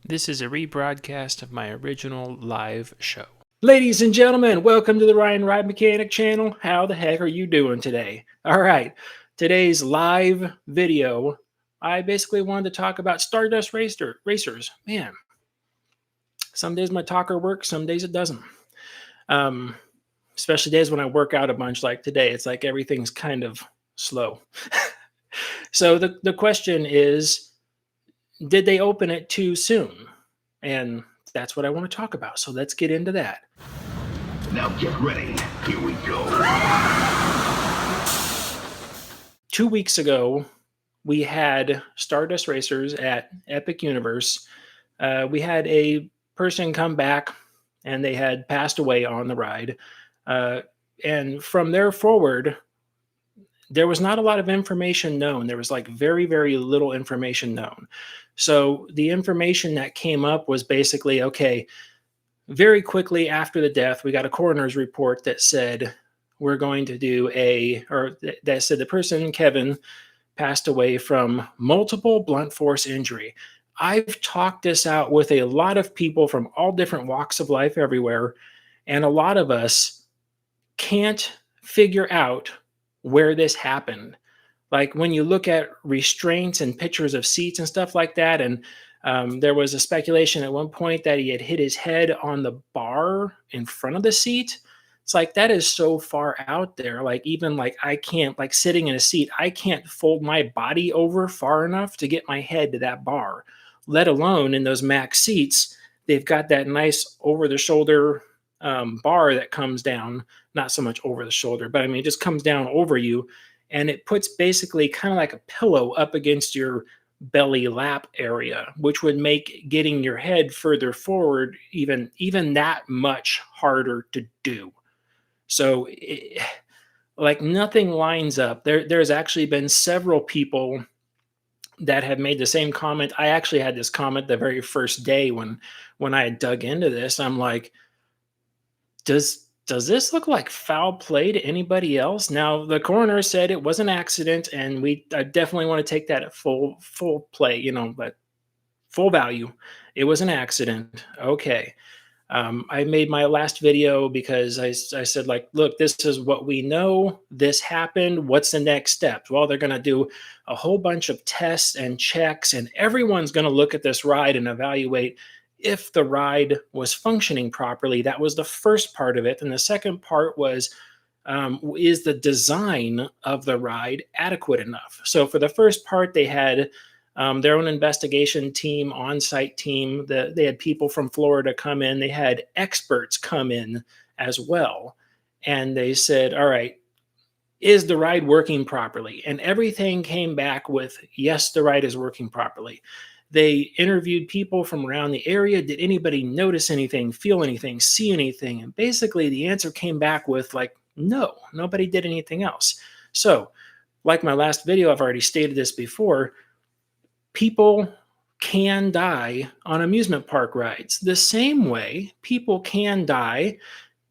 This is a rebroadcast of my original live show. Ladies and gentlemen, welcome to the Ryan Ride Mechanic channel. How the heck are you doing today? All right, today's live video, I basically wanted to talk about Stardust Racers. Man, some days my talker works, some days it doesn't. Especially days when I work out a bunch like today. It's like everything's kind of slow. So the question is, did they open it too soon? And that's what I want to talk about. So let's get into that. Now get ready. Here we go. 2 weeks ago, we had Stardust Racers at Epic Universe. We had a person come back and they had passed away on the ride. And from there forward, there was not a lot of information known. There was like very, very little information known. So the information that came up was basically, okay, very quickly after the death, we got a coroner's report that said we're going to do that said the person, Kevin, passed away from multiple blunt force injury. I've talked this out with a lot of people from all different walks of life everywhere, and a lot of us can't figure out where this happened. Like when you look at restraints and pictures of seats and stuff like that, and there was a speculation at one point that he had hit his head on the bar in front of the seat. It's like, that is so far out there. Like, even like I can't, like sitting in a seat, I can't fold my body over far enough to get my head to that bar, let alone in those Mack seats. They've got that nice over the shoulder bar that comes down, not so much over the shoulder, but I mean, it just comes down over you. And it puts basically kind of like a pillow up against your belly lap area, which would make getting your head further forward even that much harder to do. So like nothing lines up. There's actually been several people that have made the same comment. I actually had this comment the very first day when I had dug into this. I'm like, does this look like foul play to anybody else? Now, the coroner said it was an accident, and I definitely want to take that at full play, but full value. It was an accident. Okay. I made my last video because I said, like, look, this is what we know. This happened. What's the next step? Well, they're going to do a whole bunch of tests and checks, and everyone's going to look at this ride and evaluate if the ride was functioning properly. That was the first part of it. And the second part was, is the design of the ride adequate enough? So for the first part, they had their own investigation team, on-site team. They had people from Florida come in. They had experts come in as well. And they said, all right, is the ride working properly? And everything came back with, yes, the ride is working properly. They interviewed people from around the area. Did anybody notice anything, feel anything, see anything? And basically the answer came back with like, no, nobody did anything else. So like my last video, I've already stated this before, people can die on amusement park rides. The same way people can die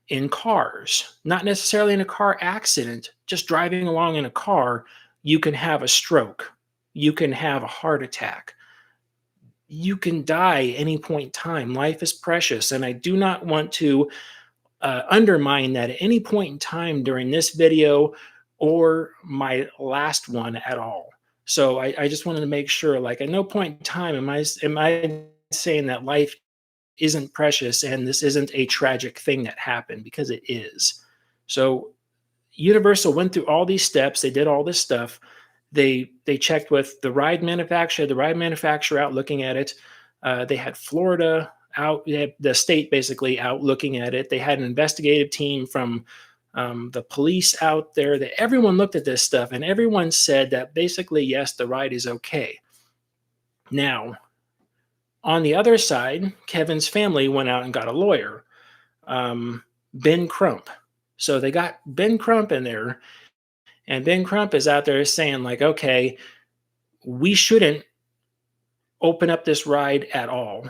in cars, not necessarily in a car accident, just driving along in a car, you can have a stroke. You can have a heart attack. You can die any point in time. Life is precious, and I do not want to undermine that at any point in time during this video or my last one at all. So I just wanted to make sure, like, at no point in time am I saying that life isn't precious and this isn't a tragic thing that happened, because it is. So Universal went through all these steps. They did all this stuff. They checked with the ride manufacturer out looking at it. They had Florida out, the state basically out looking at it. They had an investigative team from the police out there. That everyone looked at this stuff, and everyone said that basically, yes, the ride is okay. Now, on the other side, Kevin's family went out and got a lawyer, Ben Crump. So they got Ben Crump in there, and Ben Crump is out there saying, like, okay, we shouldn't open up this ride at all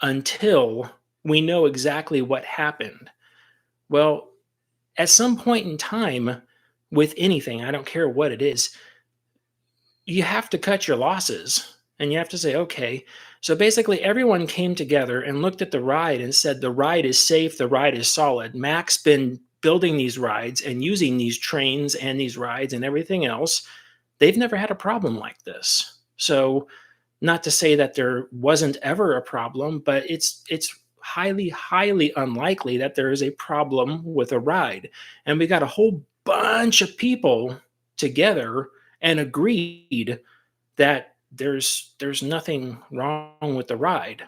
until we know exactly what happened. Well, at some point in time with anything, I don't care what it is, you have to cut your losses. And you have to say, okay. So basically, everyone came together and looked at the ride and said, the ride is safe, the ride is solid. Mack's been building these rides and using these trains and these rides and everything else. They've never had a problem like this. So, not to say that there wasn't ever a problem, but it's highly unlikely that there is a problem with a ride. And we got a whole bunch of people together and agreed that there's nothing wrong with the ride.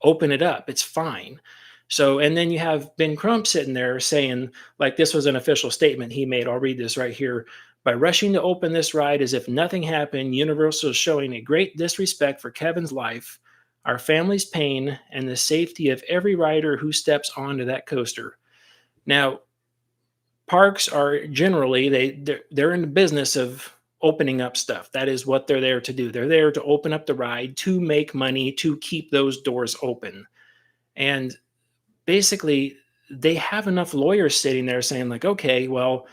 Open it up. It's fine. So, and then you have Ben Crump sitting there saying, like, this was an official statement he made. I'll read this right here. By rushing to open this ride as if nothing happened, Universal is showing a great disrespect for Kevin's life, our family's pain, and the safety of every rider who steps onto that coaster. Now, parks are generally they're in the business of opening up stuff. That is what they're there to do. They're there to open up the ride, to make money, to keep those doors open. And basically, they have enough lawyers sitting there saying, like, okay, well,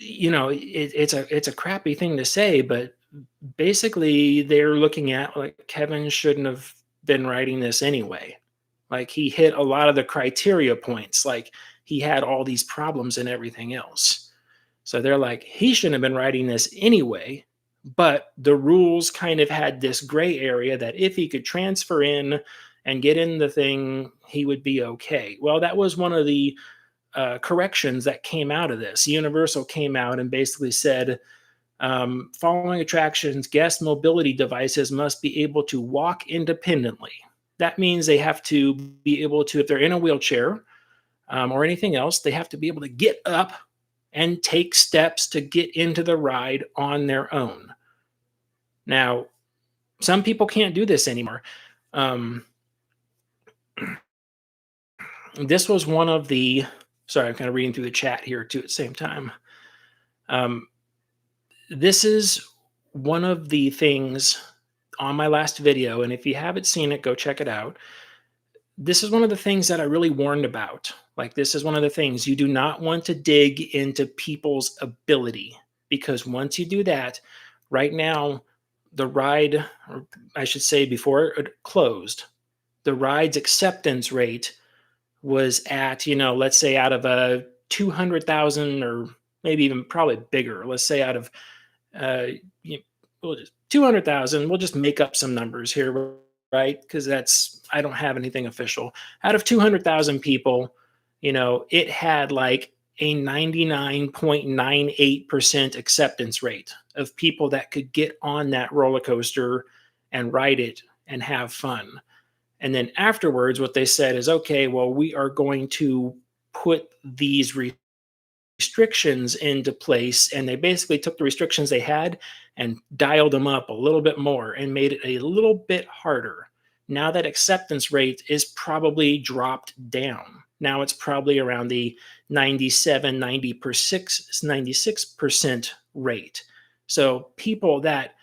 it's a crappy thing to say, but basically they're looking at, like, Kevin shouldn't have been writing this anyway. Like, he hit a lot of the criteria points, like he had all these problems and everything else. So they're like, he shouldn't have been writing this anyway. But the rules kind of had this gray area that if he could transfer in and get in the thing, he would be okay. Well, that was one of the corrections that came out of this. Universal came out and basically said, following attractions, guest mobility devices must be able to walk independently. That means they have to be able to, if they're in a wheelchair or anything else, they have to be able to get up and take steps to get into the ride on their own. Now, some people can't do this anymore. This was one of the, sorry, I'm kind of reading through the chat here too at the same time. This is one of the things on my last video, and if you haven't seen it, go check it out. This is one of the things that I really warned about. Like, this is one of the things you do not want to dig into people's ability, because once you do that, right now, the ride, or I should say before it closed, the ride's acceptance rate was at, let's say out of a 200,000, or maybe even probably bigger, let's say out of we'll just 200,000, we'll just make up some numbers here, right? Because I don't have anything official. Out of 200,000 people, it had like a 99.98% acceptance rate of people that could get on that roller coaster and ride it and have fun. And then afterwards, what they said is, okay, well, we are going to put these restrictions into place. And they basically took the restrictions they had and dialed them up a little bit more and made it a little bit harder. Now that acceptance rate is probably dropped down. Now it's probably around the 96% rate. So people that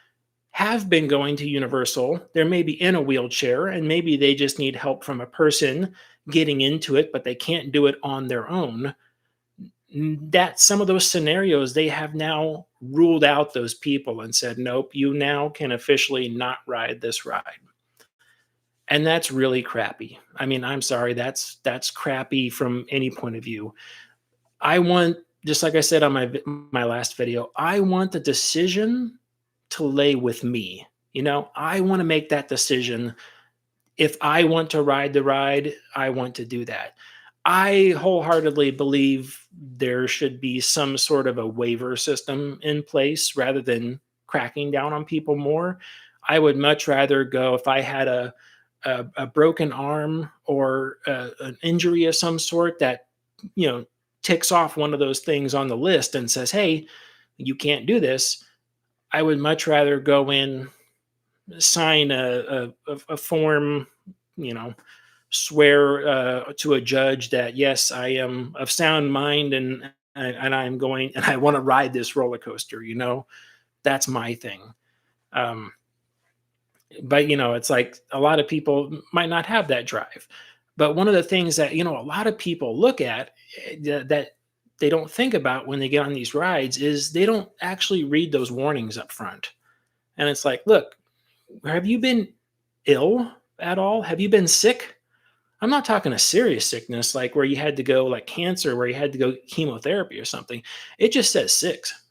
have been going to Universal, they're maybe in a wheelchair and maybe they just need help from a person getting into it, but they can't do it on their own. That some of those scenarios, they have now ruled out those people and said, nope, you now can officially not ride this ride. And that's really crappy. I mean, I'm sorry, that's crappy from any point of view. I want, just like I said on my last video, I want the decision to lay with me. I want to make that decision. If I want to ride the ride, I want to do that. I wholeheartedly believe there should be some sort of a waiver system in place rather than cracking down on people more. I would much rather go, if I had a broken arm or an injury of some sort that, ticks off one of those things on the list and says, hey, you can't do this. I would much rather go in, sign a form, swear to a judge that, yes, I am of sound mind and I'm going and I want to ride this roller coaster. That's my thing. But it's like a lot of people might not have that drive. But one of the things that a lot of people look at that they don't think about when they get on these rides is they don't actually read those warnings up front. And it's like, look, have you been ill at all? Have you been sick? I'm not talking a serious sickness like where you had to go like cancer, where you had to go chemotherapy or something. It just says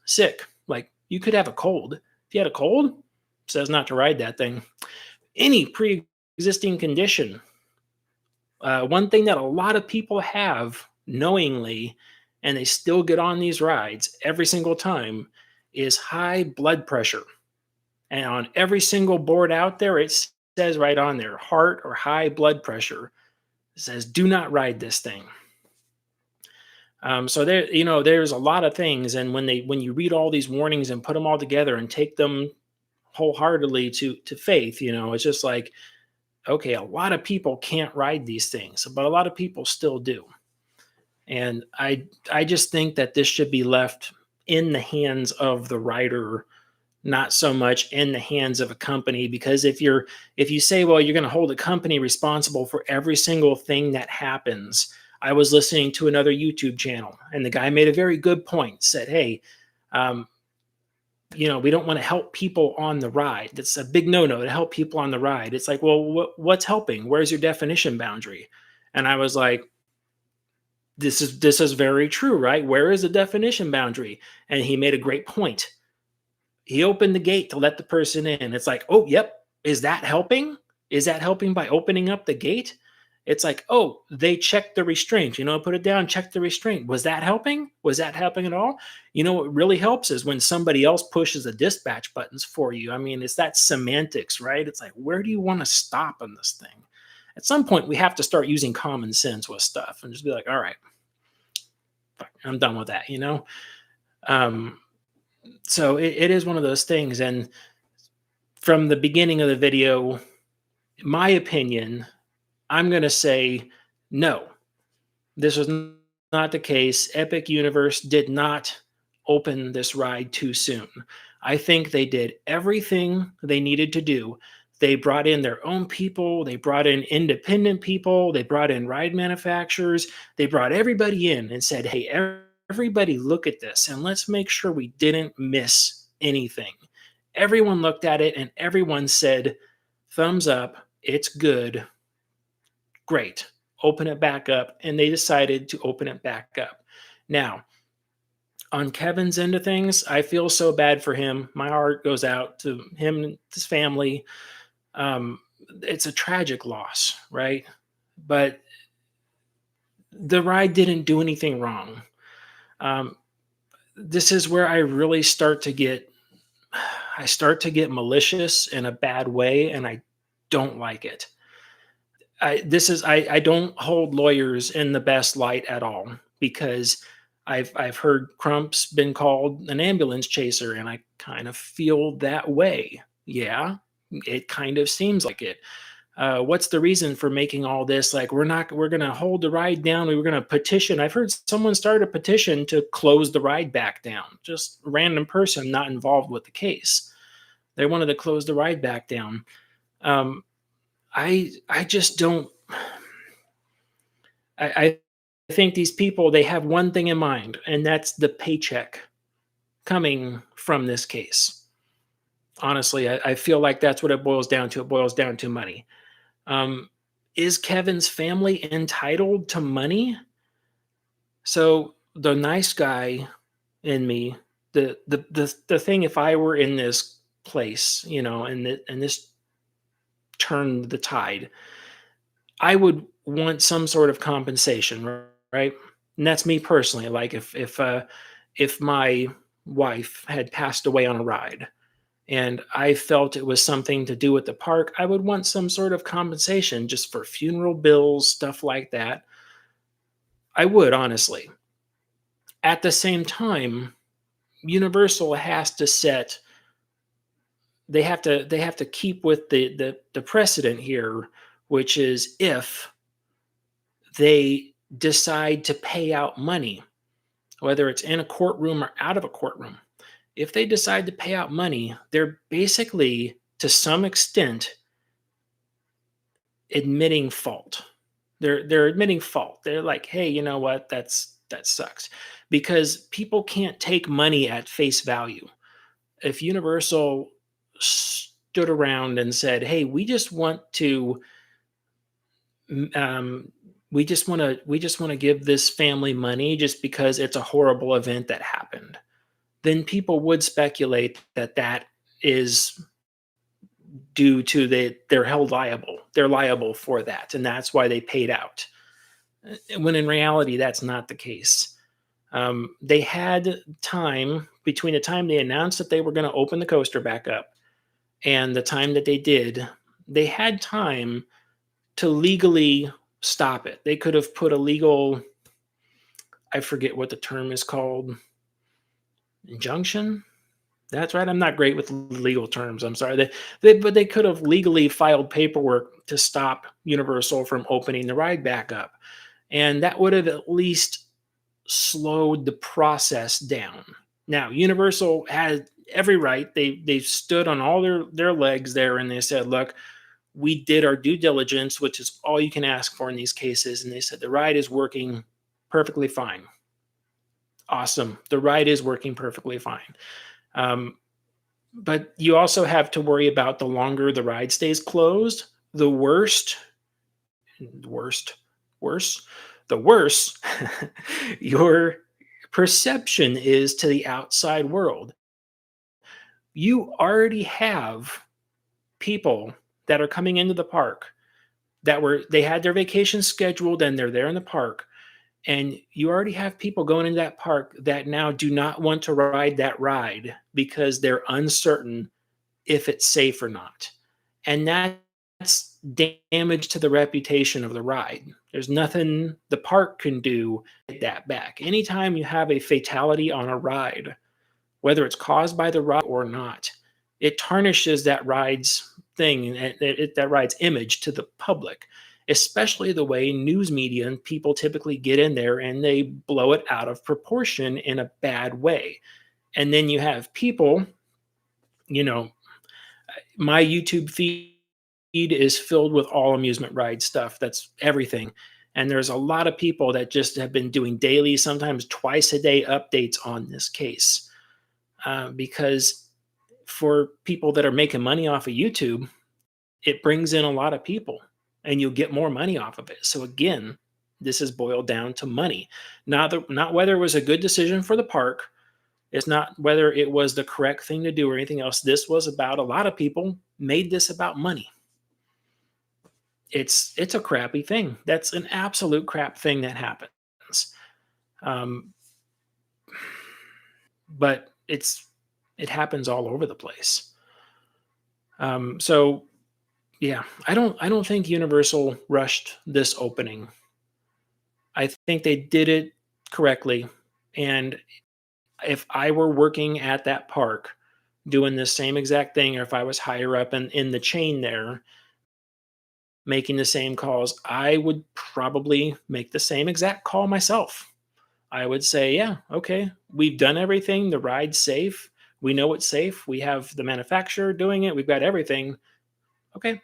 sick. Like you could have a cold. If you had a cold, it says not to ride that thing. Any pre-existing condition. One thing that a lot of people have knowingly, and they still get on these rides every single time, is high blood pressure. And on every single board out there, it says right on there, heart or high blood pressure. It says, do not ride this thing. So there, there's a lot of things, and when you read all these warnings and put them all together and take them wholeheartedly to faith, it's just like, okay, a lot of people can't ride these things, but a lot of people still do. And I just think that this should be left in the hands of the rider, not so much in the hands of a company. Because if you say, well, you're going to hold a company responsible for every single thing that happens. I was listening to another YouTube channel, and the guy made a very good point. Said, hey, we don't want to help people on the ride. That's a big no-no to help people on the ride. It's like, well, what's helping? Where's your definition boundary? And I was like, this is very true, right? Where is the definition boundary? And he made a great point. He opened the gate to let the person in. It's like, oh, yep. Is that helping? Is that helping by opening up the gate? It's like, oh, they checked the restraint, put it down, check the restraint. Was that helping? Was that helping at all? What really helps is when somebody else pushes the dispatch buttons for you. I mean, it's that semantics, right? It's like, where do you want to stop on this thing? At some point, we have to start using common sense with stuff and just be like, all right, I'm done with that, So it is one of those things. And from the beginning of the video, my opinion, I'm going to say no. This was not the case. Epic Universe did not open this ride too soon. I think they did everything they needed to do. They brought in their own people. They brought in independent people. They brought in ride manufacturers. They brought everybody in and said, hey, everybody look at this and let's make sure we didn't miss anything. Everyone looked at it and everyone said, thumbs up, it's good. Great. Open it back up. And they decided to open it back up. Now, on Kevin's end of things, I feel so bad for him. My heart goes out to him and his family. It's a tragic loss, right? But the ride didn't do anything wrong. This is where I really start to get malicious in a bad way, and I don't like it. I don't hold lawyers in the best light at all, because I've heard Crump's been called an ambulance chaser, and I kind of feel that way. Yeah, it kind of seems like it. What's the reason for making all this? Like, we're going to hold the ride down. We were going to petition. I've heard someone start a petition to close the ride back down. Just a random person not involved with the case. They wanted to close the ride back down. I just don't. I think these people, they have one thing in mind, and that's the paycheck coming from this case. Honestly, I feel like that's what it boils down to. It boils down to money. Is Kevin's family entitled to money? So the nice guy in me, the thing, if I were in this place, and this turned the tide, I would want some sort of compensation, right? And that's me personally. Like if my wife had passed away on a ride, and I felt it was something to do with the park, I would want some sort of compensation just for funeral bills, stuff like that. I would, honestly. At the same time, Universal has to set. They have to keep with the precedent here, which is if they decide to pay out money, whether it's in a courtroom or out of a courtroom. If they decide to pay out money, they're basically, to some extent, admitting fault. They're admitting fault. They're like, hey, you know what? That sucks. Because people can't take money at face value. If Universal stood around and said, "Hey, we just want to we just want to give this family money just because it's a horrible event that happened," then people would speculate that that is due to they're held liable. They're liable for that, and that's why they paid out. When in reality, that's not the case. They had time between the time they announced that they were going to open the coaster back up and the time that they did. They had time to legally stop it. They could have put a legal, I forget what the term is called, injunction. That's right. I'm not great with legal terms. I'm sorry. But they could have legally filed paperwork to stop Universal from opening the ride back up, and that would have at least slowed the process down. Now, Universal had every right. They stood on all their legs there, and they said, "Look, we did our due diligence, which is all you can ask for in these cases." And they said the ride is working perfectly fine. Awesome. The ride is working perfectly fine. But you also have to worry about the longer the ride stays closed, the worse, worse, the worse your perception is to the outside world. You already have people that are coming into the park they had their vacation scheduled and they're there in the park, and you already have people going into that park that now do not want to ride that ride because they're uncertain if it's safe or not. And that's damage to the reputation of the ride. There's nothing the park can do to get that back. Anytime you have a fatality on a ride, whether it's caused by the ride or not, it tarnishes that ride's thing and that ride's image to the public, especially the way news media and people typically get in there and they blow it out of proportion in a bad way. And then you have people, you know, my YouTube feed is filled with all amusement ride stuff. That's everything. And there's a lot of people that just have been doing daily, sometimes twice a day updates on this case. Because for people that are making money off of YouTube, it brings in a lot of people and you'll get more money off of it. So again, this is boiled down to money, not whether it was a good decision for the park. It's not whether it was the correct thing to do or anything else. This was about a lot of people made this about money. It's a crappy thing. That's an absolute crap thing that happens. But it happens all over the place. So yeah, I don't think Universal rushed this opening. I think they did it correctly. And if I were working at that park doing the same exact thing, or if I was higher up in the chain there making the same calls, I would probably make the same exact call myself. I would say, yeah, okay, we've done everything. The ride's safe. We know it's safe. We have the manufacturer doing it. We've got everything. Okay,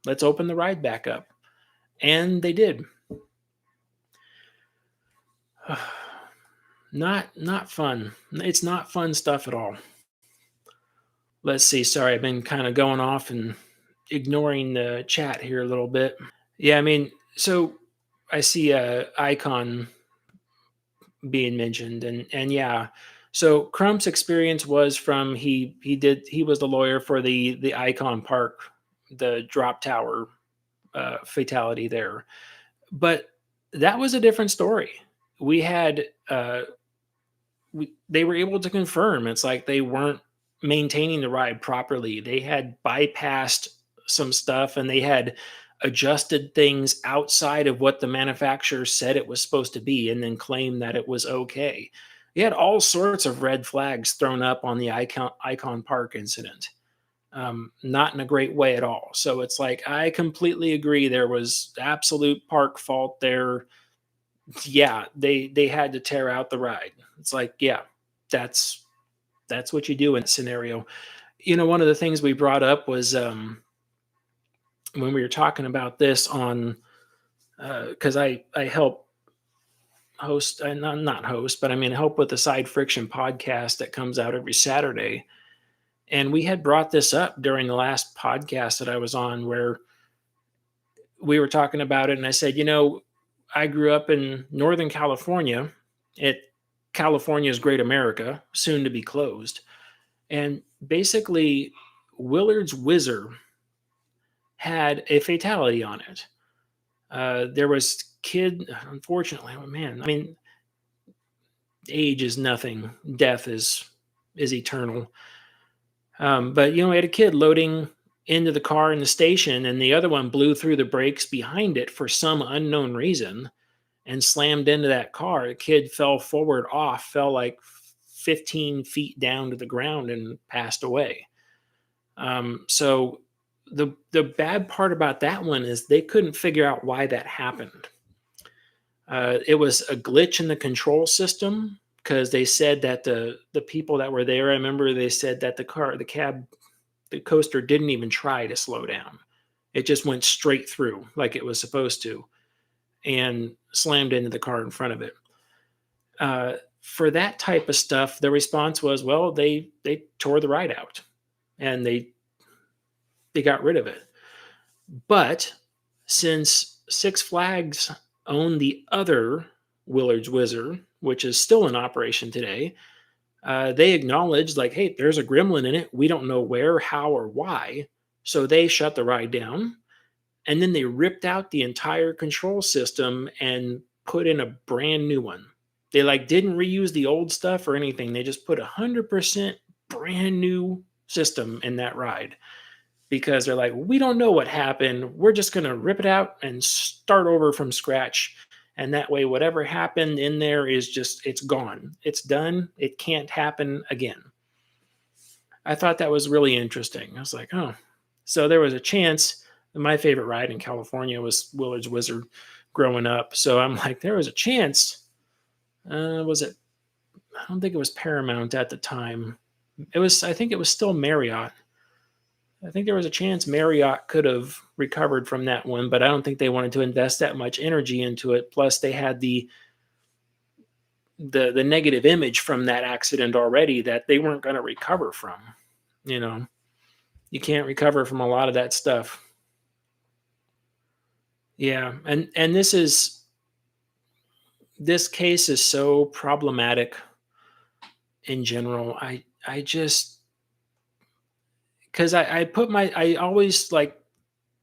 let's open the ride back up. And they did. Not fun. It's not fun stuff at all. Let's see. Sorry, I've been kind of going off and ignoring the chat here a little bit. Yeah, I mean, so I see a icon being mentioned, and yeah. So Crump's experience was from he was the lawyer for the Icon Park, the drop tower fatality there, but that was a different story. We had they were able to confirm it's like they weren't maintaining the ride properly. They had bypassed some stuff and they had adjusted things outside of what the manufacturer said it was supposed to be and then claimed that it was okay. You had all sorts of red flags thrown up on the Icon Park incident. Not in a great way at all. So it's like, I completely agree. There was absolute park fault there. Yeah, they had to tear out the ride. It's like, yeah, that's what you do in a scenario. One of the things we brought up was when we were talking about this on because I help host, not host, but I mean help with the Side Friction podcast that comes out every Saturday. And we had brought this up during the last podcast that I was on, where we were talking about it. And I said, I grew up in Northern California at California's Great America, soon to be closed. And basically, Willard's Whizzer had a fatality on it. There was unfortunately, oh man, I mean, age is nothing, death is eternal. But we had a kid loading into the car in the station, and the other one blew through the brakes behind it for some unknown reason and slammed into that car. The kid fell fell like 15 feet down to the ground and passed away. So the bad part about that one is they couldn't figure out why that happened. It was a glitch in the control system, because they said that the people that were there, I remember they said that the coaster didn't even try to slow down. It just went straight through like it was supposed to and slammed into the car in front of it. For that type of stuff, the response was, well, they tore the ride out and they got rid of it. But since Six Flags owned the other Willard's Whizzer, which is still in operation today, they acknowledged, like, hey, there's a gremlin in it. We don't know where, how, or why. So they shut the ride down. And then they ripped out the entire control system and put in a brand new one. They didn't reuse the old stuff or anything. They just put 100% brand new system in that ride, because they're like, we don't know what happened. We're just going to rip it out and start over from scratch. And that way, whatever happened in there is it's gone. It's done. It can't happen again. I thought that was really interesting. I was like, oh, so there was a chance. My favorite ride in California was Willard's Whizzer growing up. So I'm like, there was a chance. Was it? I don't think it was Paramount at the time. I think it was still Marriott. I think there was a chance Marriott could have recovered from that one, but I don't think they wanted to invest that much energy into it. Plus, they had the negative image from that accident already that they weren't going to recover from. You can't recover from a lot of that stuff. Yeah, and this case is so problematic in general. I just, because I always like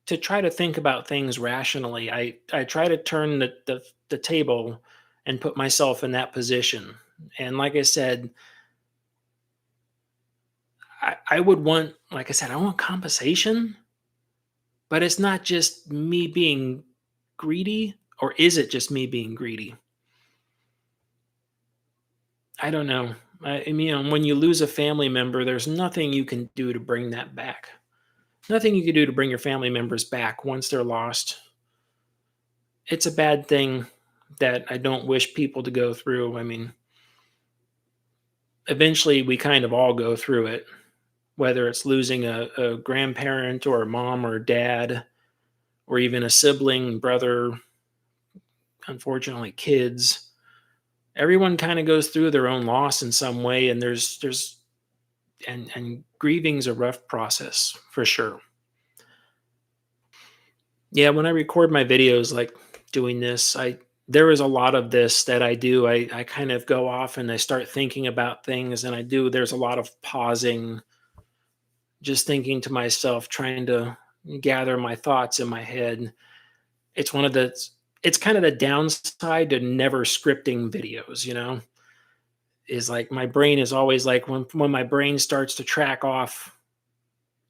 to try to think about things rationally. I try to turn the table and put myself in that position. And like I said, I would want, like I said, I want compensation, but it's not just me being greedy, or is it just me being greedy? I don't know. When you lose a family member, there's nothing you can do to bring that back. Nothing you can do to bring your family members back once they're lost. It's a bad thing that I don't wish people to go through. I mean, eventually we kind of all go through it, whether it's losing a grandparent or a mom or a dad, or even a sibling, brother, unfortunately, kids. Everyone kind of goes through their own loss in some way, and and grieving's a rough process for sure. Yeah, when I record my videos, like doing this, there is a lot of this that I do. I kind of go off and I start thinking about things, and there's a lot of pausing, just thinking to myself, trying to gather my thoughts in my head. It's kind of the downside to never scripting videos, is like my brain is always like, when my brain starts to track off,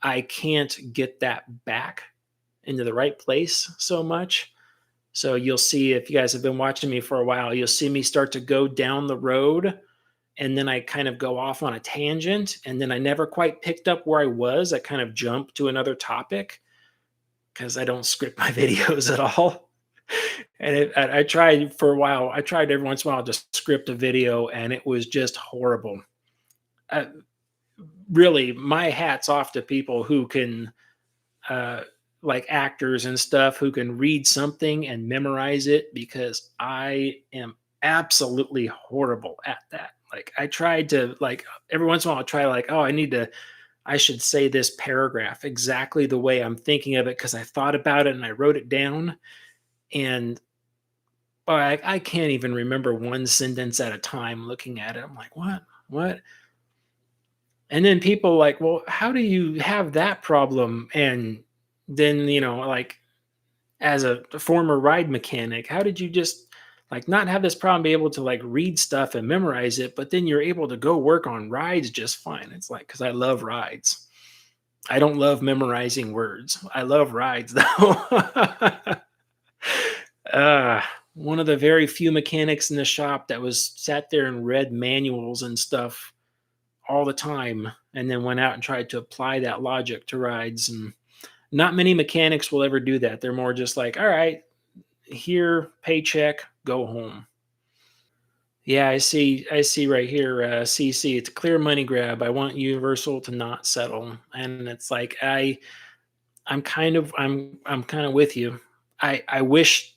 I can't get that back into the right place so much. So you'll see, if you guys have been watching me for a while, you'll see me start to go down the road, and then I kind of go off on a tangent, and then I never quite picked up where I was. I kind of jump to another topic because I don't script my videos at all. And I tried for a while. I tried every once in a while to script a video, and it was just horrible. Really, my hat's off to people who can, like actors and stuff, who can read something and memorize it, because I am absolutely horrible at that. Like, I tried to, like, every once in a while I'll try, like, oh, I need to I should say this paragraph exactly the way I'm thinking of it because I thought about it and I wrote it down. And I can't even remember one sentence at a time looking at it. I'm like, what? What? And then people like, well, how do you have that problem? And then, like as a former ride mechanic, how did you just like not have this problem, be able to like read stuff and memorize it, but then you're able to go work on rides just fine? It's like, because I love rides. I don't love memorizing words. I love rides though. uh, One of the very few mechanics in the shop that was sat there and read manuals and stuff all the time and then went out and tried to apply that logic to rides. And not many mechanics will ever do that. They're more just like, all right, here, paycheck, go home. Yeah, I see right here, CC, it's a clear money grab. I want Universal to not settle. And it's like I'm kind of with you. I wish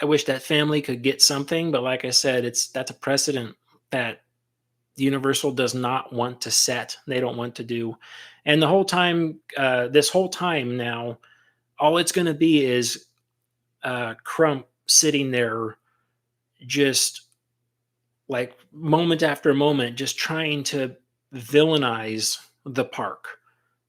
that family could get something, but like I said, that's a precedent that Universal does not want to set. They don't want to do. And the whole time, this whole time now, all it's going to be is Crump sitting there just like moment after moment, just trying to villainize the park.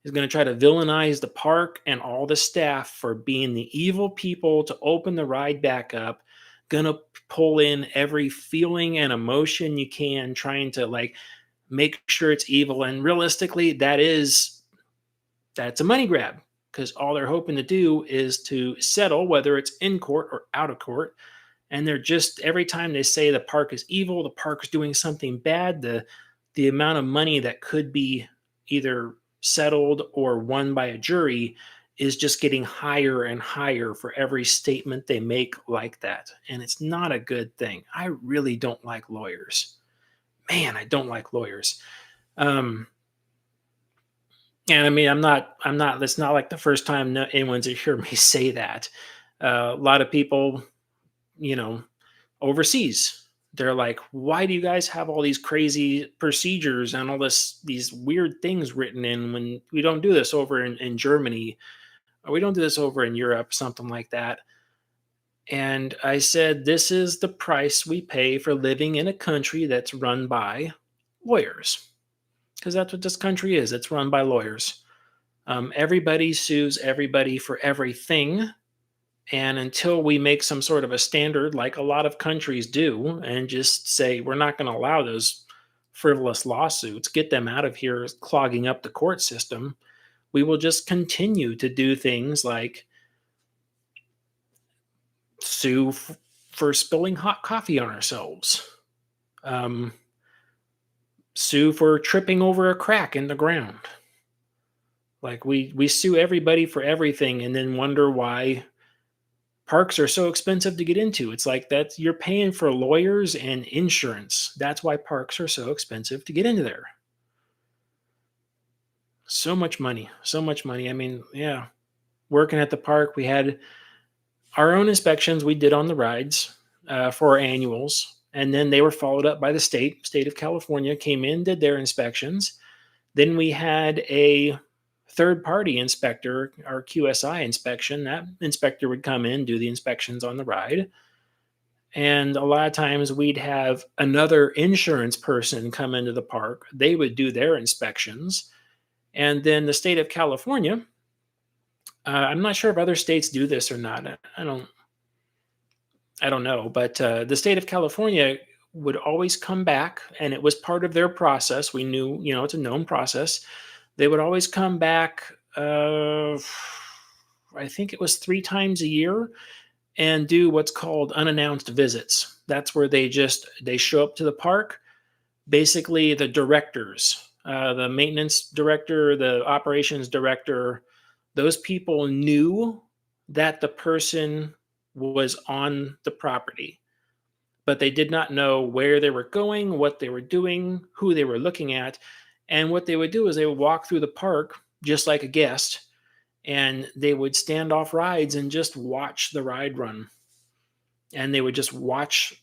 He's going to try to villainize the park and all the staff for being the evil people to open the ride back up. Going to pull in every feeling and emotion you can, trying to like make sure it's evil. And realistically, that's a money grab because all they're hoping to do is to settle, whether it's in court or out of court. And they're just every time they say the park is evil, the park's doing something bad, the amount of money that could be either settled or won by a jury is just getting higher and higher for every statement they make like that. And it's not a good thing. I really don't like lawyers. Man, I don't like lawyers. And I mean, I'm not, it's not like the first time anyone's heard me say that. A lot of people, you know, overseas, they're like, why do you guys have all these crazy procedures and all these weird things written in when we don't do this over in Germany or we don't do this over in Europe, something like that. And I said, this is the price we pay for living in a country that's run by lawyers. Because that's what this country is. It's run by lawyers. Everybody sues everybody for everything. And until we make some sort of a standard, like a lot of countries do, and just say we're not going to allow those frivolous lawsuits, get them out of here, clogging up the court system, we will just continue to do things like sue for spilling hot coffee on ourselves, um, sue for tripping over a crack in the ground. Like we sue everybody for everything, and then wonder why parks are so expensive to get into. It's like that you're paying for lawyers and insurance. That's why parks are so expensive to get into there. So much money, so much money. I mean, yeah, working at the park, we had our own inspections we did on the rides for our annuals, and then they were followed up by the state of California came in, did their inspections. Then we had a third party inspector, our QSI inspection. That inspector would come in, do the inspections on the ride. And a lot of times we'd have another insurance person come into the park. They would do their inspections. And then the state of California, I'm not sure if other states do this or not. I don't know, but the state of California would always come back, and it was part of their process. We knew, it's a known process. They would always come back. I think it was 3 times a year, and do what's called unannounced visits. That's where they show up to the park. Basically, the directors, the maintenance director, the operations director, those people knew that the person was on the property, but they did not know where they were going, what they were doing, who they were looking at. And what they would do is they would walk through the park just like a guest, and they would stand off rides and just watch the ride run. And they would just watch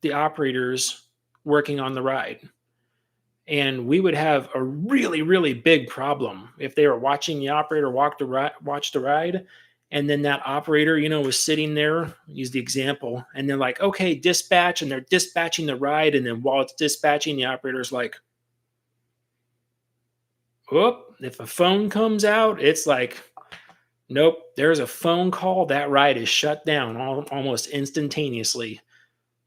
the operators working on the ride. And we would have a really, really big problem if they were watching the operator watch the ride. And then that operator, was sitting there, use the example, and they're like, okay, dispatch, and they're dispatching the ride. And then while it's dispatching, the operator's like, oh, if a phone comes out, it's like, nope, there's a phone call. That ride is shut down almost instantaneously.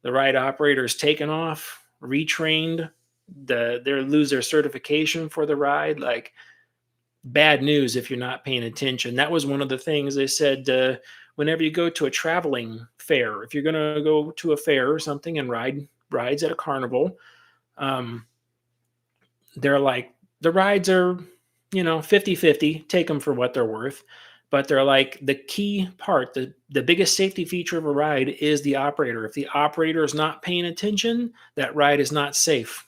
The ride operator is taken off, retrained. They lose their certification for the ride. Like, bad news if you're not paying attention. That was one of the things they said. Whenever you go to a traveling fair, if you're going to go to a fair or something and ride rides at a carnival, um, they're like, the rides are 50-50, take them for what they're worth, but they're like, the key part, the biggest safety feature of a ride is the operator. If the operator is not paying attention, that ride is not safe.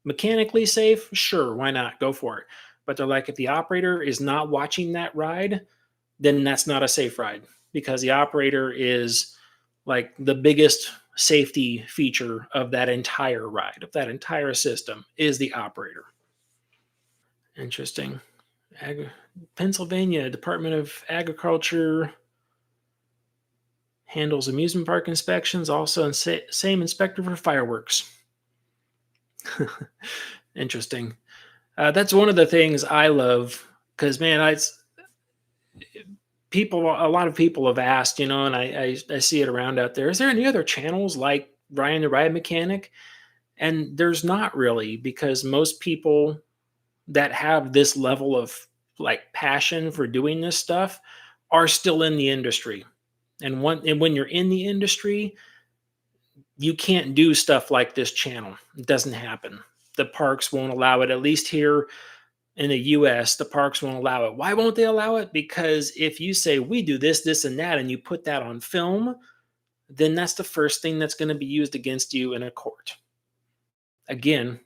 Mechanically safe, sure, why not, go for it. But they're like, if the operator is not watching that ride, then that's not a safe ride, because the operator is like the biggest safety feature of that entire ride, of that entire system, is the operator. Interesting. Pennsylvania Department of Agriculture handles amusement park inspections, also same inspector for fireworks. Interesting. That's one of the things I love, because, man, a lot of people have asked, and I see it around out there. Is there any other channels like Ryan the Ride Mechanic? And there's not really, because most people that have this level of like passion for doing this stuff are still in the industry. And when you're in the industry, you can't do stuff like this channel. It doesn't happen. The parks won't allow it, at least here in the US, the parks won't allow it. Why won't they allow it? Because if you say, we do this, this, and that, and you put that on film, then that's the first thing that's going to be used against you in a court. Again,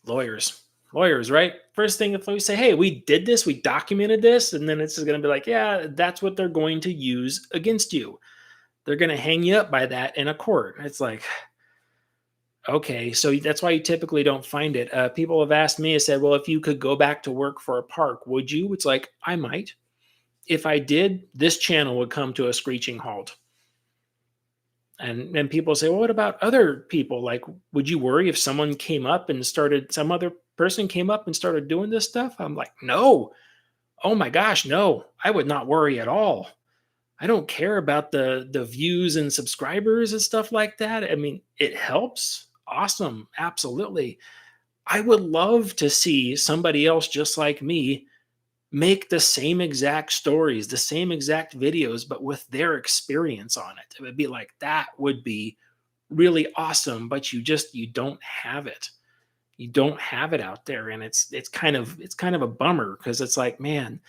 lawyers, right? First thing, if we say, hey, we did this, we documented this, and then it's going to be like, yeah, that's what they're going to use against you. They're going to hang you up by that in a court. It's like, okay, so that's why you typically don't find it. People have asked me, I said, well, if you could go back to work for a park, would you? It's like, I might. If I did, this channel would come to a screeching halt. And then people say, well, what about other people? Like, would you worry if some other person came up and started doing this stuff? I'm like, no. Oh my gosh, no. I would not worry at all. I don't care about the views and subscribers and stuff like that. I mean, it helps. Awesome. Absolutely. I would love to see somebody else just like me make the same exact stories, the same exact videos, but with their experience on it. It would be like, that would be really awesome, but you don't have it. You don't have it out there. And it's kind of a bummer, because it's like, man,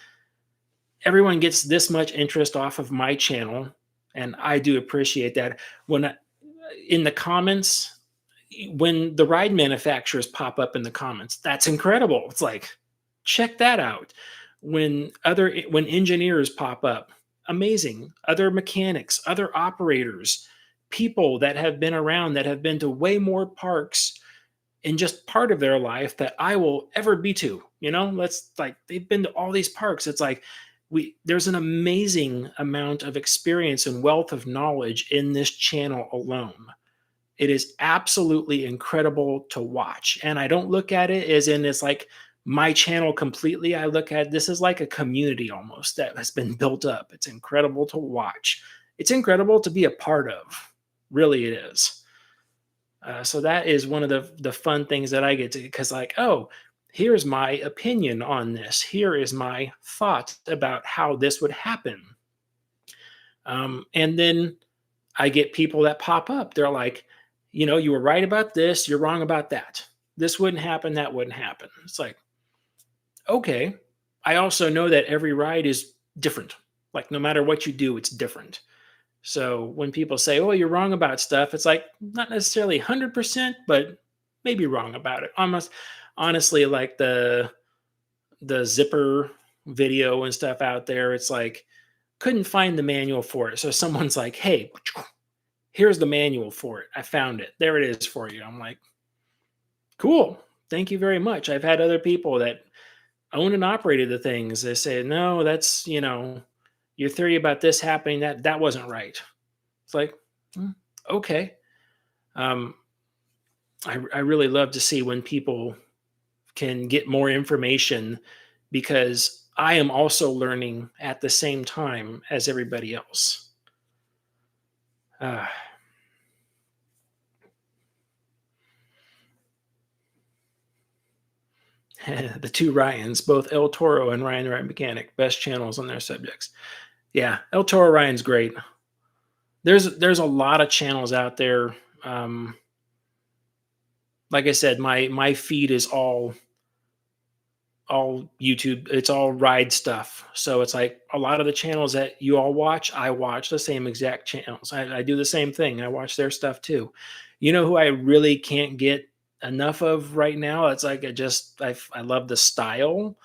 everyone gets this much interest off of my channel, and I do appreciate that. In the comments, when the ride manufacturers pop up in the comments, that's incredible. It's like, check that out. When engineers pop up, amazing. Other mechanics, other operators, people that have been around, that have been to way more parks in just part of their life that I will ever be to. They've been to all these parks. It's like, there's an amazing amount of experience and wealth of knowledge in this channel alone. It is absolutely incredible to watch. And I don't look at it as in it's like my channel completely. I look at this as like a community almost that has been built up. It's incredible to watch. It's incredible to be a part of. Really, it is. So that is one of the fun things that I get to, because like, oh, here's my opinion on this. Here is my thought about how this would happen. And then I get people that pop up. They're like, you were right about this. You're wrong about that. This wouldn't happen. That wouldn't happen. It's like, okay. I also know that every ride is different. Like, no matter what you do, it's different. So when people say, oh, you're wrong about stuff, it's like, not necessarily 100%, but maybe wrong about it. Honestly, like the zipper video and stuff out there, it's like, couldn't find the manual for it. So someone's like, hey, here's the manual for it. I found it. There it is for you. I'm like, Cool. Thank you very much. I've had other people that owned and operated the things. They say, no, that's, your theory about this happening, that wasn't right. It's like, "Hmm, okay. Um, I really love to see when people can get more information because I am also learning at the same time as everybody else. Uh, the two Ryans, both El Toro and Ryan the Right Mechanic, best channels on their subjects. Yeah, El Toro Ryan's great. There's a lot of channels out there. Um, like I said, my feed is all YouTube. It's all ride stuff. So it's like a lot of the channels that you all watch, I watch the same exact channels. I do the same thing. I watch their stuff too. You know who I really can't get enough of right now? It's like I love the style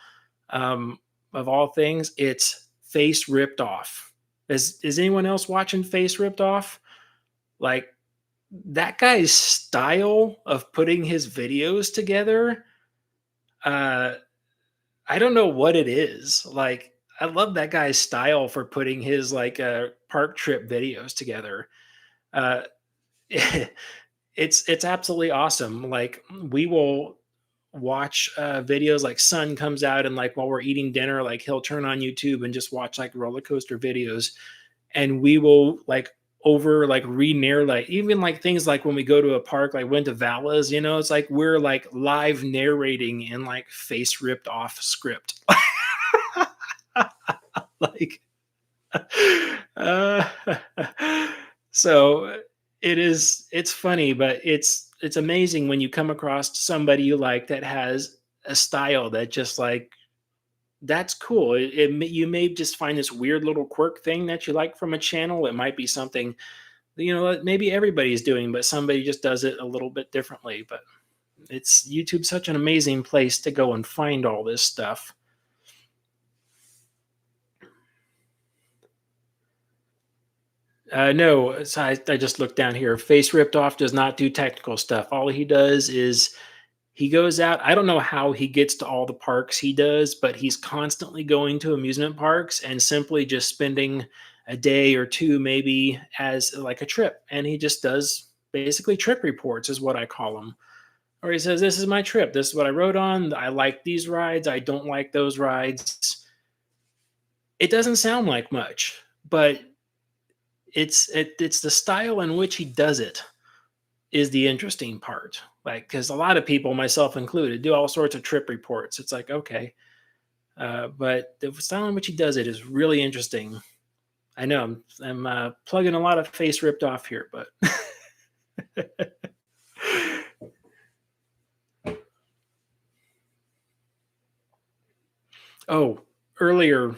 of all things. It's Face Ripped Off. Is anyone else watching Face Ripped Off? Like that guy's style of putting his videos together. Uh, I don't know what it is. Like, I love that guy's style for putting his like park trip videos together. Uh, it's absolutely awesome. Like, we will watch videos like Sun comes out and like while we're eating dinner, like he'll turn on YouTube and just watch like roller coaster videos, and we will like over like re-narrate even like things like when we go to a park like went to Vala's, it's like we're like live narrating in like Face Ripped Off script. Like uh, so it's funny, but it's amazing when you come across somebody you like that has a style that just like that's cool. You may just find this weird little quirk thing that you like from a channel. It might be something that maybe everybody's doing, but somebody just does it a little bit differently. But it's YouTube such an amazing place to go and find all this stuff. No, so I just looked down here. Face Ripped Off does not do technical stuff. All he does is he goes out. I don't know how he gets to all the parks he does, but he's constantly going to amusement parks and simply just spending a day or two, maybe as like a trip. And he just does basically trip reports, is what I call them. Or he says, "This is my trip. This is what I rode on. I like these rides. I don't like those rides." It doesn't sound like much, but it's the style in which he does it is the interesting part. Like, because a lot of people, myself included, do all sorts of trip reports. It's like, okay, but the style in which he does it is really interesting. I know I'm plugging a lot of Face Ripped Off here, but oh, earlier,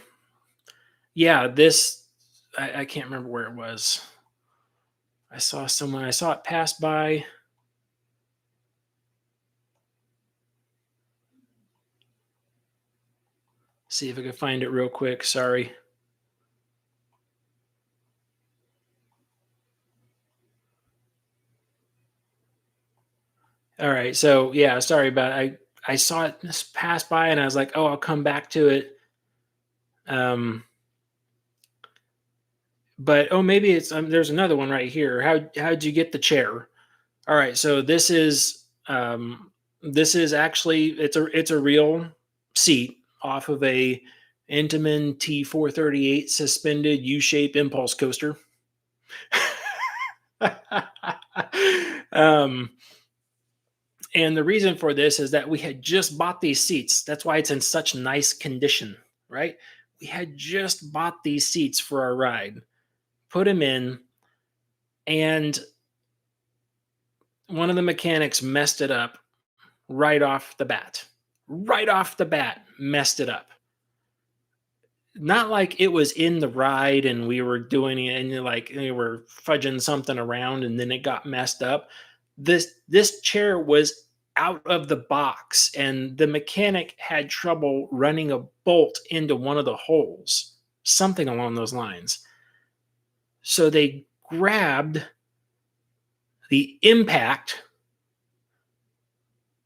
yeah, this I can't remember where it was. I saw someone. I saw it pass by. See if I can find it real quick. Sorry. All right. So yeah, sorry about it. I saw it just pass by and I was like, oh, I'll come back to it. But oh, maybe it's there's another one right here. How'd you get the chair? All right. So this is actually it's a real seat off of a Intamin T438 suspended U-shaped impulse coaster. um, And the reason for this is that we had just bought these seats. That's why it's in such nice condition, right? We had just bought these seats for our ride, put them in, and one of the mechanics messed it up right off the bat. Right off the bat, messed it up. Not like it was in the ride and we were doing it and like we were fudging something around and then it got messed up. This chair was out of the box and the mechanic had trouble running a bolt into one of the holes, something along those lines. So they grabbed the impact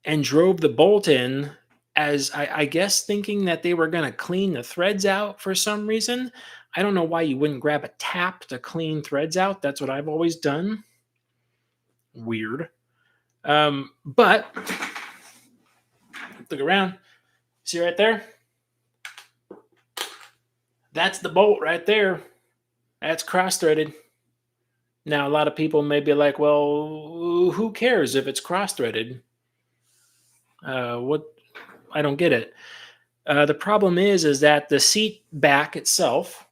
and drove the bolt in as I guess thinking that they were going to clean the threads out for some reason. I don't know why you wouldn't grab a tap to clean threads out. That's what I've always done. Weird. But look around. See right there? That's the bolt right there. That's cross-threaded. Now, a lot of people may be like, well, who cares if it's cross-threaded? What? I don't get it. The problem is that the seat back itself,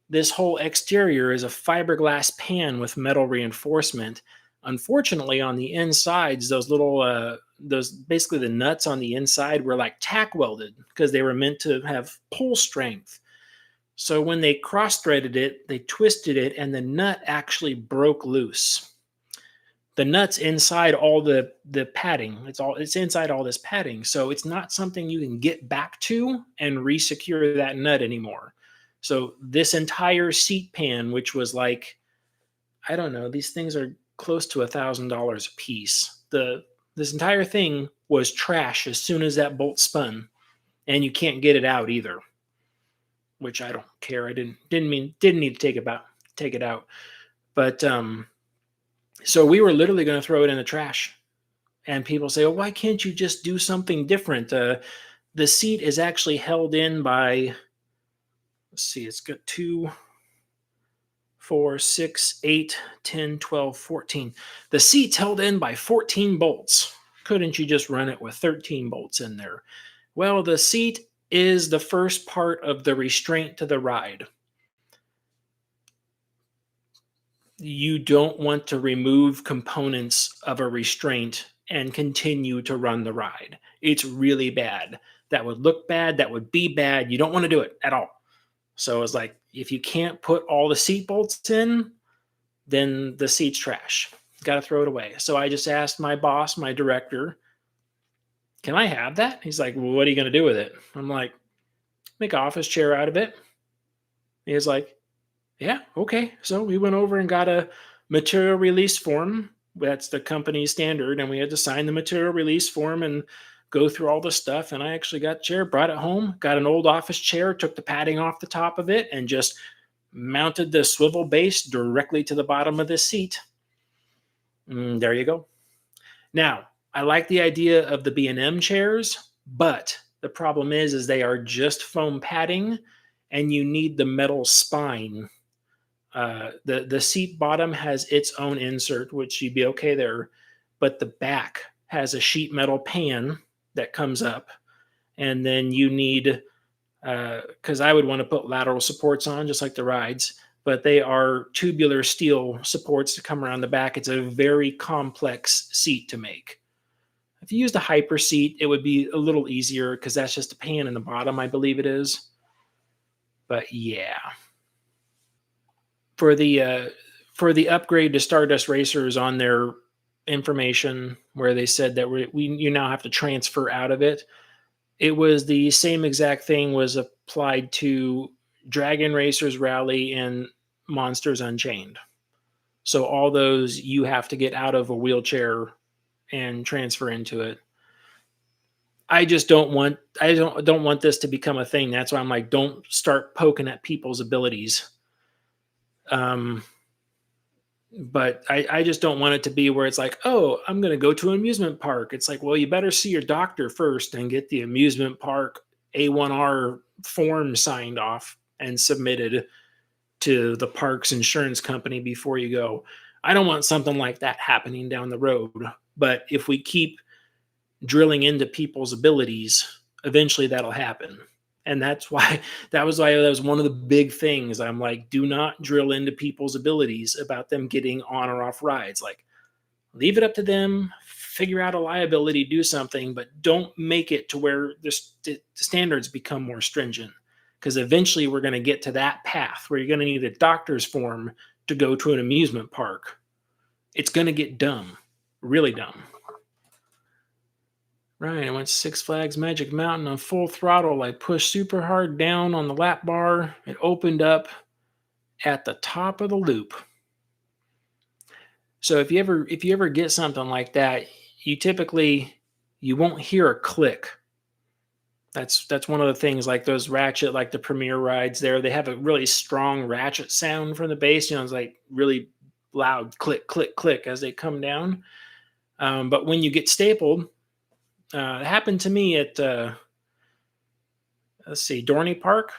this whole exterior is a fiberglass pan with metal reinforcement. Unfortunately, on the insides, those basically the nuts on the inside were like tack welded because they were meant to have pull strength. So when they cross-threaded it, they twisted it, and the nut actually broke loose. The nut's inside all the padding. It's inside all this padding. So it's not something you can get back to and re-secure that nut anymore. So this entire seat pan, which was like, I don't know, these things are close to $1,000 a piece. This entire thing was trash as soon as that bolt spun, and you can't get it out either. Which I don't care. I didn't need to take it out. But so we were literally going to throw it in the trash. And people say, "Oh, why can't you just do something different?" The seat is actually held in by, let's see, it's got 2, 4, 6, 8, 10, 12, 14. The seat's held in by 14 bolts. Couldn't you just run it with 13 bolts in there? Well, the seat is the first part of the restraint to the ride. You don't want to remove components of a restraint and continue to run the ride. It's really bad. That would look bad. That would be bad. You don't want to do it at all. So it's like, if you can't put all the seat bolts in, then the seat's trash. Got to throw it away. So I just asked my boss, my director, can I have that? He's like, well, what are you going to do with it? I'm like, make an office chair out of it. He was like, yeah, okay. So we went over and got a material release form. That's the company standard. And we had to sign the material release form and go through all the stuff. And I actually got a chair, brought it home, got an old office chair, took the padding off the top of it, and just mounted the swivel base directly to the bottom of the seat. There you go. Now, I like the idea of the B&M chairs, but the problem is they are just foam padding, and you need the metal spine. The seat bottom has its own insert, which you'd be okay there, but the back has a sheet metal pan that comes up, and then you need, because I would want to put lateral supports on, just like the rides, but they are tubular steel supports to come around the back. It's a very complex seat to make. If you used a hyper seat, it would be a little easier because that's just a pan in the bottom, I believe it is. But yeah. For the upgrade to Stardust Racers on their information where they said that you now have to transfer out of it, it was the same exact thing was applied to Dragon Racers Rally and Monsters Unchained. So all those you have to get out of a wheelchair and transfer into it. I just don't want this to become a thing. That's why I'm like, don't start poking at people's abilities. But I just don't want it to be where it's like, oh, I'm going to go to an amusement park. It's like, well, you better see your doctor first and get the amusement park A1R form signed off and submitted to the park's insurance company before you go. I don't want something like that happening down the road. But if we keep drilling into people's abilities, eventually that'll happen. And that was one of the big things. I'm like, do not drill into people's abilities about them getting on or off rides. Like, leave it up to them, figure out a liability, do something, but don't make it to where the standards become more stringent. Because eventually we're going to get to that path where you're going to need a doctor's form to go to an amusement park. It's going to get dumb, really dumb. Right, I went Six Flags Magic Mountain on full throttle. I pushed super hard down on the lap bar. It opened up at the top of the loop. So if you ever get something like that, you typically you won't hear a click. That's one of the things, like those ratchet, like the Premier rides there, they have a really strong ratchet sound from the bass. It's like really loud click, click, click as they come down. But when you get stapled, it happened to me at, let's see, Dorney Park.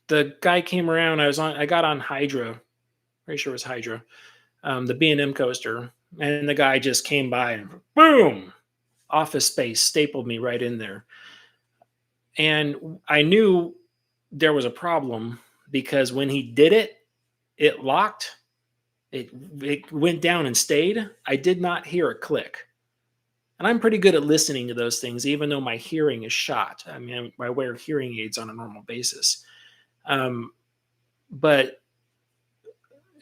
The guy came around. I got on Hydra. Pretty sure it was Hydra, the B&M coaster. And the guy just came by and boom, Office Space stapled me right in there. And I knew there was a problem because when he did it, it locked. It went down and stayed. I did not hear a click. And I'm pretty good at listening to those things, even though my hearing is shot. I mean, I wear hearing aids on a normal basis. But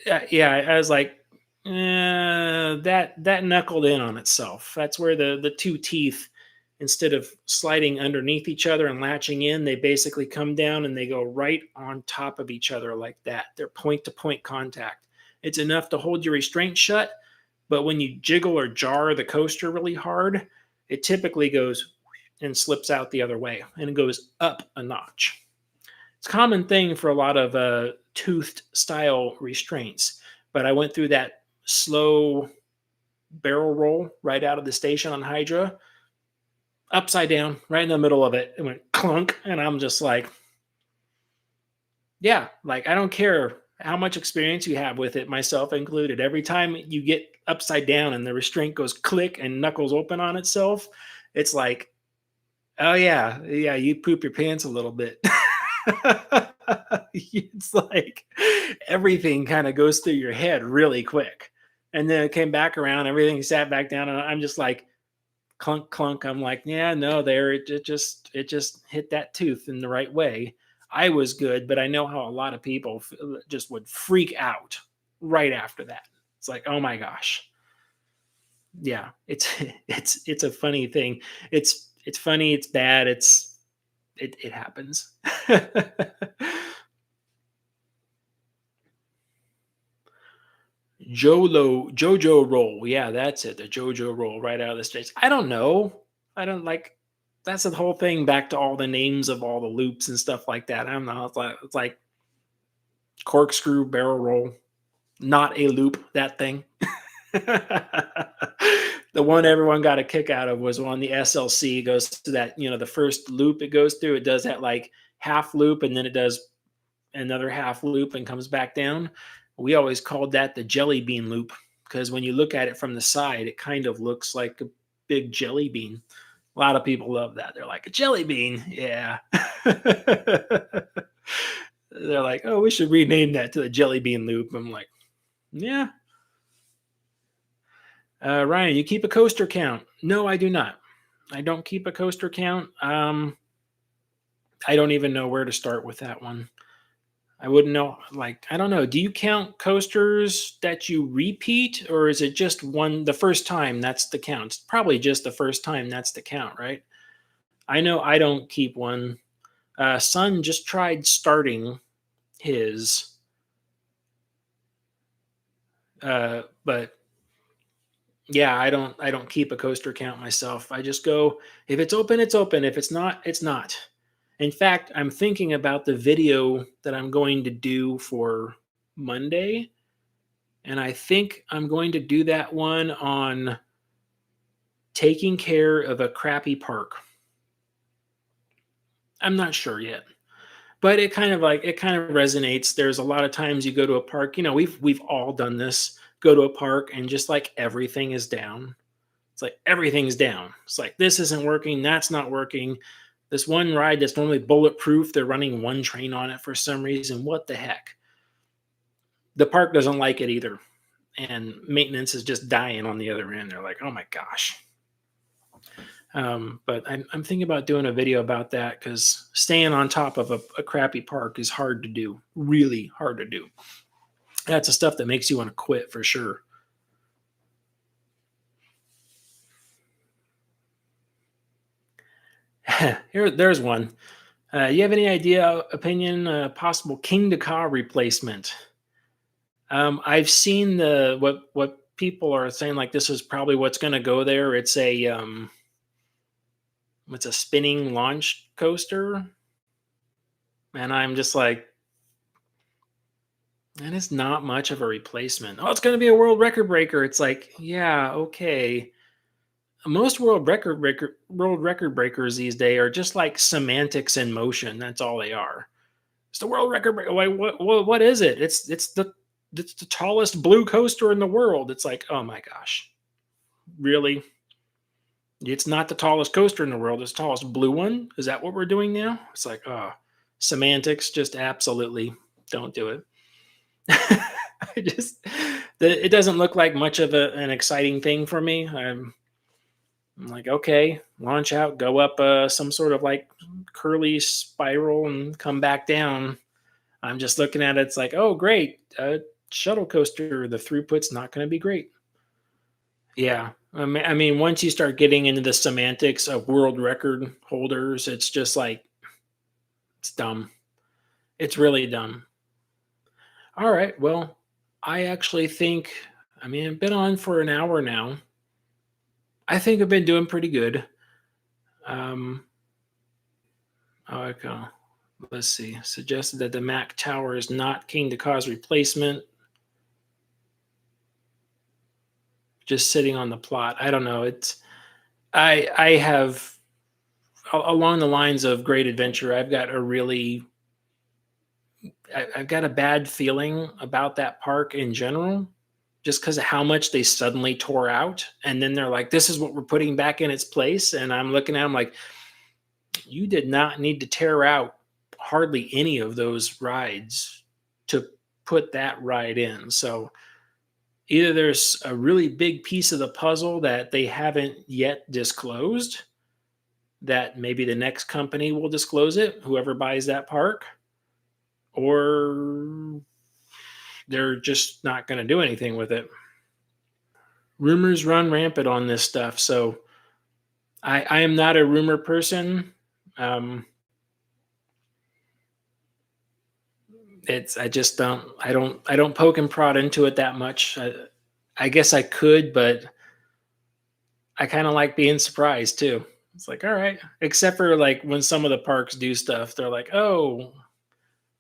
yeah, I was like, that knuckled in on itself. That's where the two teeth, instead of sliding underneath each other and latching in, they basically come down and they go right on top of each other like that. They're point-to-point contact. It's enough to hold your restraint shut, but when you jiggle or jar the coaster really hard, it typically goes and slips out the other way, and it goes up a notch. It's a common thing for a lot of toothed style restraints, but I went through that slow barrel roll right out of the station on Hydra, upside down, right in the middle of it. It went clunk, and I'm just like, yeah, like I don't care how much experience you have with it, myself included. Every time you get upside down and the restraint goes click and knuckles open on itself, it's like, oh yeah, you poop your pants a little bit. It's like everything kind of goes through your head really quick. And then it came back around, everything sat back down, and I'm just like, clunk, clunk. I'm like, yeah, no, it just hit that tooth in the right way. I was good, but I know how a lot of people just would freak out right after that. It's like, oh my gosh. Yeah, it's a funny thing. It's funny, it's bad, it happens. Jojo roll. Yeah, that's it. The Jojo roll right out of the States. I don't know. I don't like, that's the whole thing, back to all the names of all the loops and stuff like that. I don't know. It's like corkscrew, barrel roll, not a loop, that thing. The one everyone got a kick out of was when the SLC goes to that, the first loop it goes through, it does that like half loop, and then it does another half loop and comes back down. We always called that the jelly bean loop, because when you look at it from the side, it kind of looks like a big jelly bean. A lot of people love that. They're like, a jelly bean? Yeah. They're like, oh, we should rename that to the jelly bean loop. I'm like, yeah. Ryan, you keep a coaster count? No, I do not. I don't keep a coaster count. I don't even know where to start with that one. I wouldn't know. Like, I don't know. Do you count coasters that you repeat, or is it just one, the first time that's the count? It's probably just the first time that's the count, right? I know I don't keep one. Son just tried starting his, but yeah, I don't keep a coaster count myself. I just go, if it's open, it's open. If it's not, it's not. In fact, I'm thinking about the video that I'm going to do for Monday, and I think I'm going to do that one on taking care of a crappy park. I'm not sure yet, but it kind of resonates. There's a lot of times you go to a park, we've all done this. Go to a park and just like everything is down. It's like everything's down. It's like, this isn't working, that's not working. This one ride that's normally bulletproof, they're running one train on it for some reason. What the heck? The park doesn't like it either. And maintenance is just dying on the other end. They're like, oh my gosh. But I'm thinking about doing a video about that, because staying on top of a crappy park is hard to do. Really hard to do. That's the stuff that makes you want to quit for sure. There's one. You have any opinion, possible King to Ka replacement? I've seen what people are saying, like this is probably what's going to go there. It's a It's a spinning launch coaster. And I'm just like, that is not much of a replacement. Oh, it's going to be a world record breaker. It's like, yeah, okay. Most world record breakers these days are just like semantics in motion. That's all they are. It's the world record breaker. What is it? It's the tallest blue coaster in the world. It's like, oh my gosh, really? It's not the tallest coaster in the world. It's the tallest blue one. Is that what we're doing now? It's like, oh, semantics. Just absolutely don't do it. I just, it doesn't look like much of an exciting thing for me. I'm like, okay, launch out, go up some sort of like curly spiral and come back down. I'm just looking at it. It's like, oh, great. Shuttle coaster, the throughput's not going to be great. Yeah. I mean, once you start getting into the semantics of world record holders, it's just like, it's dumb. It's really dumb. All right. Well, I actually think, I mean, I've been on for an hour now. I think I've been doing pretty good. Okay. Let's see. Suggested that the Mack Tower is not keen to cause replacement. Just sitting on the plot. I don't know. I have along the lines of Great Adventure. I've got a bad feeling about that park in general, just because of how much they suddenly tore out, and then they're like, "This is what we're putting back in its place," and I'm looking at them like, "You did not need to tear out hardly any of those rides to put that ride in." So either there's a really big piece of the puzzle that they haven't yet disclosed, that maybe the next company will disclose it, whoever buys that park, or they're just not going to do anything with it. Rumors run rampant on this stuff, so I am not a rumor person. I just don't poke and prod into it that much. I guess I could, but I kind of like being surprised too. It's like, all right, except for like when some of the parks do stuff, they're like, oh,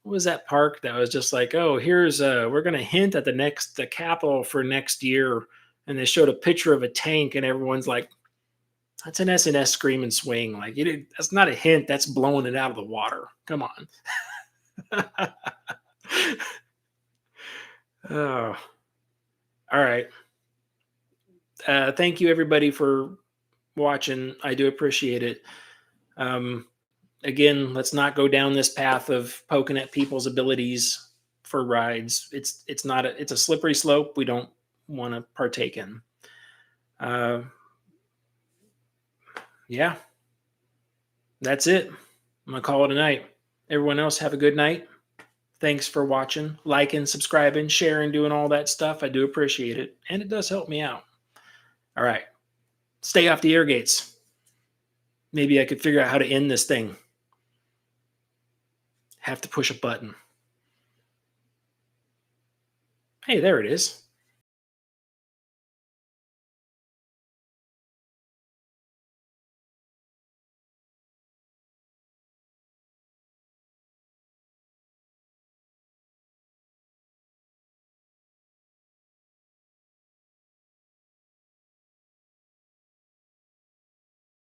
what was that park that was just like, oh, here's we're gonna hint at the capital for next year, and they showed a picture of a tank, and everyone's like, that's an S&S Scream and Swing. Like, that's not a hint. That's blowing it out of the water. Come on. Oh, all right. Thank you, everybody, for watching. I do appreciate it. Again, let's not go down this path of poking at people's abilities for rides. It's a slippery slope we don't want to partake in. Yeah, that's it. I'm gonna call it a night. Everyone else have a good night. Thanks for watching, liking, subscribing, sharing, doing all that stuff. I do appreciate it, and it does help me out. All right, stay off the air gates. Maybe I could figure out how to end this thing. Have to push a button. Hey, there it is.